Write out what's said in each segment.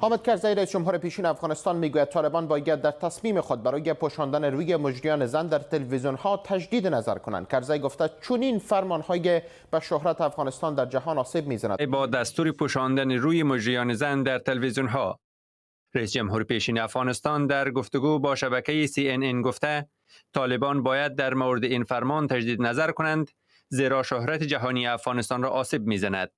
حامد کرزی رئیس جمهور پیشین افغانستان میگوید طالبان باید در تصمیم خود برای پوشاندن روی مجریان زن در تلویزیون‌ها تجدید نظر کنند. کرزی گفته چنین فرمان‌های به شهرت افغانستان در جهان آسیب می‌زند. با دستور پوشاندن روی مجریان زن در تلویزیون‌ها، رئیس جمهور پیشین افغانستان در گفتگو با شبکه CNN گفته طالبان باید در مورد این فرمان تجدید نظر کنند، زیرا شهرت جهانی افغانستان را آسیب می‌زند.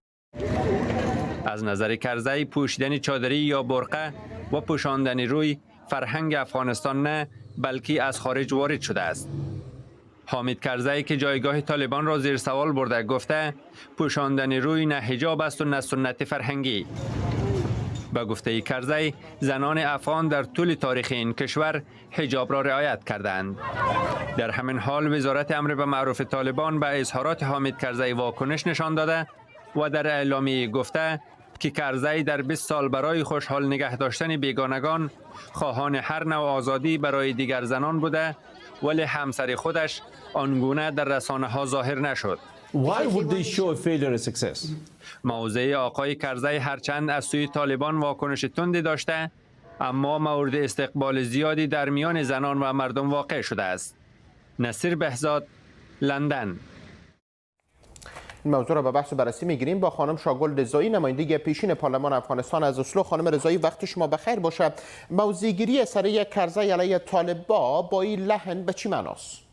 از نظر کرزی پوشیدن چادری یا برقع و پوشاندن روی فرهنگ افغانستان نه، بلکه از خارج وارد شده است. حامد کرزی که جایگاه طالبان را زیر سوال برده گفته پوشاندن روی نه حجاب است و نه سنت فرهنگی. با گفته کرزی زنان افغان در طول تاریخ این کشور حجاب را رعایت کردند. در همین حال وزارت امر به معروف طالبان به اظهارات حامد کرزی واکنش نشان داده و در اعلامیه گفته که کرزی در 20 سال برای خوشحال نگه داشتن بیگانگان خواهان هر نوع آزادی برای دیگر زنان بوده، ولی همسر خودش آنگونه در رسانه ها ظاهر نشد. Why would they show a failure a success? موضع آقای کرزی هرچند از سوی طالبان واکنش تندی داشته، اما مورد استقبال زیادی در میان زنان و مردم واقع شده است. نصیر بهزاد، لندن. این موضوع را به بحث و بررسی میگیریم با خانم شاگل رضایی، نماینده پیشین پارلمان افغانستان از اسلو. خانم رضایی، وقت شما بخیر باشه. موضع‌گیری سریع کرزی علیه طالبا با این لحن به چی معناست؟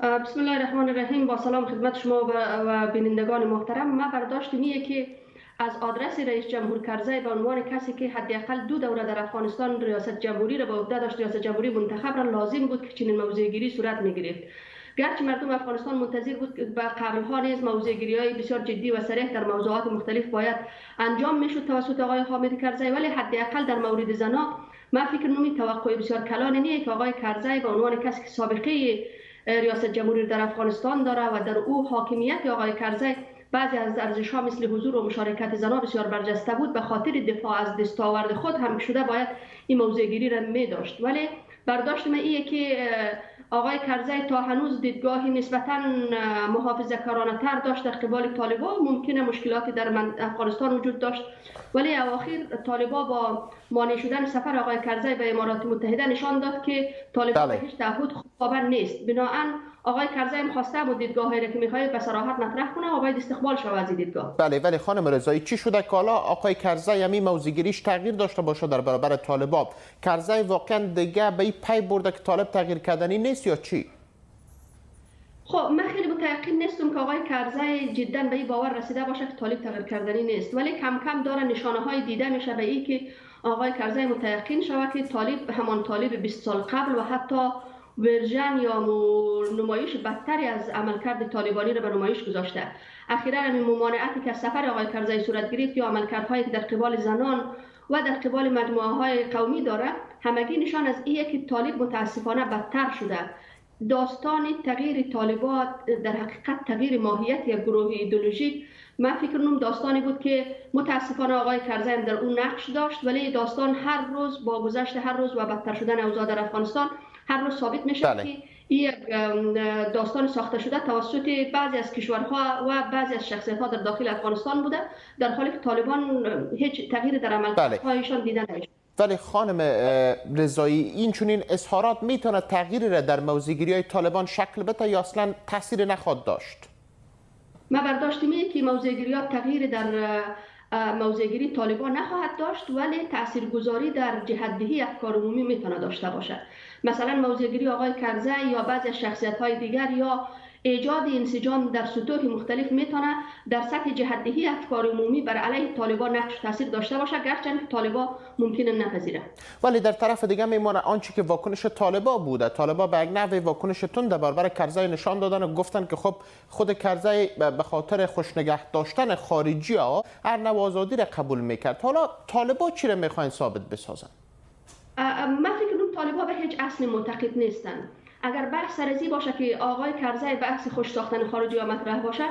بسم الله الرحمن الرحیم. با سلام خدمت شما و بینندگان محترم. من برداشت میه که از آدرس رئیس جمهور کرزی به عنوان کسی که حداقل 2 دوره در افغانستان ریاست جمهوری را به عهده داشت، ریاست جمهوری منتخب را، لازم بود که چنین موضع‌گیری صورت میگرفت. گرچه مردم افغانستان منتظر بود که به قبلها نیز موضع‌گیری‌های بسیار جدی و صریح در موضوعات مختلف باید انجام میشد توسط آقای حامد کرزی، ولی حداقل در مورد زنا من فکر نمی توقع بسیار کلان نیه که آقای کرزی به عنوان کسی که سابقه ریاست جمهوری در افغانستان داره و در او حاکمیت آقای کرزی بعضی از ارزش‌ها مثل حضور و مشارکت زنان بسیار برجسته بود، به خاطر دفاع از دستاورد خود هم شده باید این موضع‌گیری را می داشت. ولی برداشت من اینه که آقای کرزی تا هنوز دیدگاهی نسبتاً محافظه‌کارانه‌تر داشت در قبال طالبان. ممکنه مشکلاتی در افغانستان وجود داشت، ولی اواخر طالبان با مانع شدن سفر آقای کرزی به امارات متحده نشان داد که طالبان به هیچ تعهد خوابن نیست. بنابراین آقای کرزی هم خواسته بود دیدگاهی را که می‌خواهد به صراحت مطرح کنه و باید استقبال شود از دیدگاه. بله، ولی خانم رضایی چی شده که حالا آقای کرزی همین موضع‌گیریش تغییر داشته باشه در برابر طالبان؟ کرزی واقعا دیگه به این پی برده که طالب تغییر کردنی نیست یا چی؟ خب من خیلی متأکد نیستم که آقای کرزی جدا به این باور رسیده باشه که طالب تغییر کردنی نیست، ولی کم کم داره نشانه‌های دیده میشه به این که آقای کرزی متأکد شود که طالب همان طالب 20 سال قبل و حتی ورژن یا نمایش بدتری از عملکرد طالبانی را به نمایش گذاشته. اخیراً همین ممانعتی که سفر آقای کرزی صورت گرفت یا عملکردهایی که در قبال زنان و در قبال مجموعه‌های قومی داره، همگی نشان از اینه که طالب متاسفانه بدتر شده. داستان تغییر طالبان در حقیقت تغییر ماهیت یک گروه ایدئولوژیک، من فکر کنم داستانی بود که متاسفانه آقای کرزی در اون نقش داشت، ولی داستان هر روز با گذشت هر روز و بدتر شدن اوضاع در افغانستان هر روز ثابت میشه که این داستان ساخته شده توسط بعضی از کشورها و بعضی از شخصیت‌ها در داخل افغانستان بوده، در حالی که طالبان هیچ تغییر در عملکردهایشان دیده نمیشه. ولی خانم رضایی این چنین اظهارات میتونه تغییری را در موضع‌گیری‌های طالبان شکل بده یا اصلا تاثیر نخواهد داشت؟ من برداشت اینه که موضع‌گیری‌ها تغییر در موضع‌گیری طالبان نخواهد داشت، ولی تاثیرگذاری در جهت‌دهی افکار عمومی میتونه داشته باشه. مثلا موضع‌گیری آقای کرزی یا بعضی از شخصیت‌های دیگر یا ایجاد انسجام در سطوح مختلف میتونه در سطح جهت‌دهی افکار عمومی بر علیه طالبان نقش تاثیر داشته باشه، گرچه طالبان ممکنه نپذیره. ولی در طرف دیگه میمونه آنچه که واکنش طالبان بوده. طالبان به یک نحوی واکنش تند برابر کرزی نشان دادن و گفتن که خب خود کرزی به خاطر خوشنگه داشتن خارجی‌ها هر نوع آزادی را قبول میکرد. حالا طالبان چی را میخواین ثابت بسازن؟ من فکر کنم طالبان به هیچ اصل معتقد نیستن. اگر بحث سرزی باشه که آقای کرزی بحث خوش ساختن خارجی ها مطرح باشه،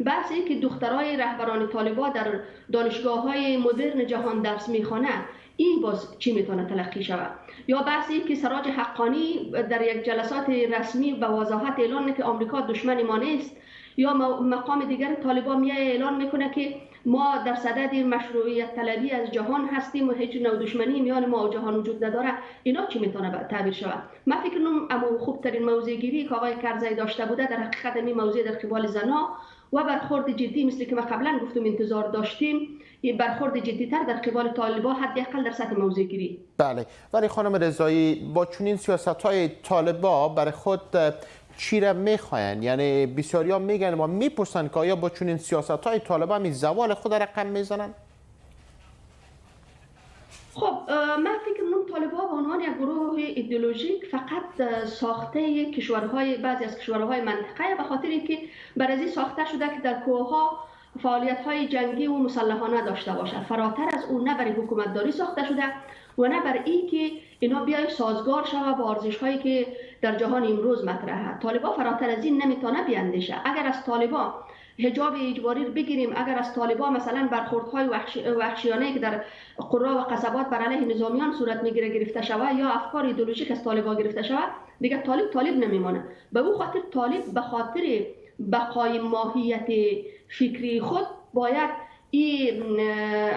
بحثی که دخترای رهبران طالبان در دانشگاه‌های مدرن جهان درس میخوانه، این باز چی میتونه تلقی شود؟ یا بحثی که سراج حقانی در یک جلسات رسمی به وضاحت اعلان که آمریکا دشمن ما نیست، یا مقام دیگر طالبان میای اعلان میکنه که ما در صدد مشروعیت طلبی از جهان هستیم و هیچ نوع دشمنی میان ما و جهان وجود نداره. اینا چی میتونه تعبیر شود؟ من فکر کنم اما خوبترین موضع گیری که آقای کرزی داشته بوده در حقیقت می موضوع در قبال زنا و برخورد جدی مثل که ما قبلا گفتم انتظار داشتیم، این برخورد جدی‌تر در قبال طالبان حداقل در سطح موضع گیری. بله، ولی خانم رضایی با چنین سیاست‌های طالبان برای خود چی را میخواین؟ یعنی بسیاریا میگن و میپرسن که آیا با چنین سیاست‌های طالبان می زوال خود رقم میزنن؟ خب من فکر کنم طالبان به عنوان یک گروه ایدئولوژیک فقط ساخته کشورهای بعضی از کشورهای منطقه به خاطر اینکه برای ساخته شده که در کوهها فعالیت‌های جنگی و مسلحانه داشته باشد. فراتر از اون نه برای حکومتداری ساخته شده و نه برای اینکه اینا بیای سازگار شود با ارزش‌هایی که در جهان امروز مطرحه. طالبان فراتر از این نمیتونه بیاندیشه. اگر از طالبان حجاب اجباری رو بگیریم، اگر از طالبان مثلا برخوردهای وحشیانه که در قرا و قصبات بر علیه نظامیان صورت میگیره گرفته شود یا افکار ایدئولوژیک از طالبان گرفته شود، دیگه طالب نمیمونه. به اون خاطر طالب به خاطر بقای ماهیت فکری خود باید این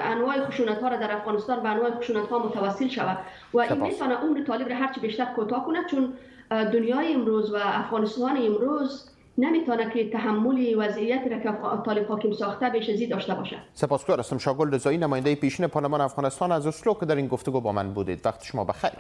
انواع خشونت‌ها را در افغانستان به انواع خشونت‌ها متوسل شود و این میتونه عمر طالب را هرچی بیشتر کوتاه کنه، چون دنیای امروز و افغانستان امروز نمیتونه که تحمل وضعیتی را که طالب حاکم ساخته بیش از این داشته باشه. سپاسگزارم. شاگل رضایی، نماینده پیشین پارلمان افغانستان از اسلو که در این گفتگو با من بودید. وقت شما بخیر.